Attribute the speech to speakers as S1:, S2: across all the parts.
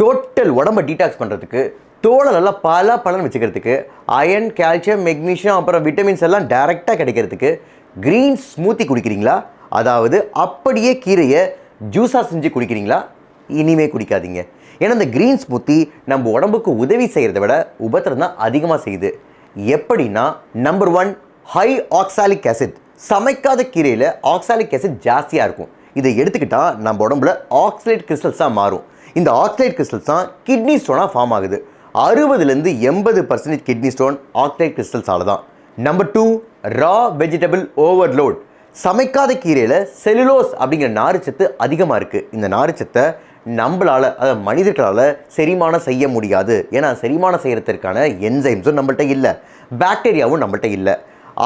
S1: Total உடம்பை detox பண்ணுறதுக்கு, தோலை நல்லா பலன்னு வச்சுக்கிறதுக்கு, அயன், கால்சியம், மெக்னீஷியம் அப்புறம் விட்டமின்ஸ் எல்லாம் டைரெக்டாக கிடைக்கிறதுக்கு க்ரீன் ஸ்மூத்தி குடிக்கிறீங்களா? அதாவது அப்படியே கீரையை ஜூஸாக செஞ்சு குடிக்கிறீங்களா? இனிமே குடிக்காதீங்க. ஏன்னா இந்த க்ரீன் ஸ்மூத்தி நம்ம உடம்புக்கு உதவி செய்கிறத விட உபத்திரம் தான் அதிகமாக செய்யுது. எப்படின்னா, நம்பர் 1, ஹை ஆக்சாலிக் ஆசிட். சமைக்காத கீரையில் ஆக்சாலிக் ஆசிட் ஜாஸ்தியாக இருக்கும். இதை எடுத்துக்கிட்டால் நம்ம உடம்புல ஆக்சலேட் கிறிஸ்டல்ஸாக மாறும். இந்த ஆக்சலேட் கிறிஸ்டல்ஸ் தான் கிட்னி ஸ்டோனாக ஃபார்ம் ஆகுது. 60லேருந்து 80% கிட்னி ஸ்டோன் ஆக்சலேட் கிறிஸ்டல்ஸால தான். நம்பர் 2, ரா வெஜிடபிள் ஓவர்லோட். சமைக்காத கீரையில் செல்லுலோஸ் அப்படிங்கிற நார்ச்சத்து அதிகமாக இருக்குது. இந்த நார்ச்சத்தை நம்மளால், அதாவது மனிதர்களால் செரிமானம் செய்ய முடியாது. ஏன்னா செரிமானம் செய்கிறதுக்கான என்சைம்ஸும் நம்மள்கிட்ட இல்லை, பாக்டீரியாவும் நம்மள்கிட்ட இல்லை.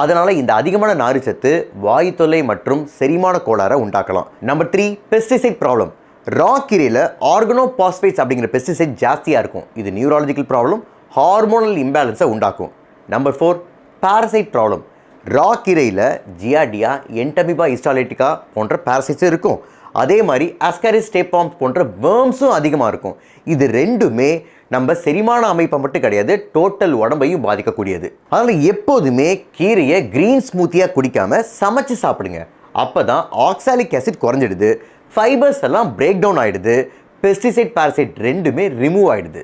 S1: அதனால் இந்த அதிகமான நார்ச்சத்து வாயு தொல்லை மற்றும் செரிமான கோளாறை உண்டாக்கலாம். Number 3, pesticide problem. ரா கீரையில் ஆர்கனோபாஸ்பேட்ஸ் அப்படிங்கிற பெஸ்டிசைட் ஜாஸ்தியாக இருக்கும். இது நியூராலஜிக்கல் ப்ராப்ளம், ஹார்மோனல் இம்பேலன்ஸை உண்டாக்கும். Number 4, parasite problem. ரா கீரையில் ஜியார்டியா, என்டமிபா ஹிஸ்டாலிட்டிகா போன்ற பாரசைட்ஸும் இருக்கும். அதே மாதிரி அஸ்காரிஸ் ஸ்டேபாம்ஸ் போன்ற வேர்ம்ஸும் அதிகமாக இருக்கும். இது ரெண்டுமே நம்ம செரிமான அமைப்பை மட்டும் கிடையாது, டோட்டல் உடம்பையும் பாதிக்கக்கூடியது. அதனால் எப்போதுமே கீரையை க்ரீன் ஸ்மூத்தியாக குடிக்காமல் சமைச்சு சாப்பிடுங்க. அப்போ தான் ஆக்சாலிக் ஆசிட் குறைஞ்சிடுது, ஃபைபர்ஸ் எல்லாம் பிரேக் டவுன் ஆகிடுது, பெஸ்டிசைட், பாரசைட் ரெண்டுமே ரிமூவ் ஆகிடுது.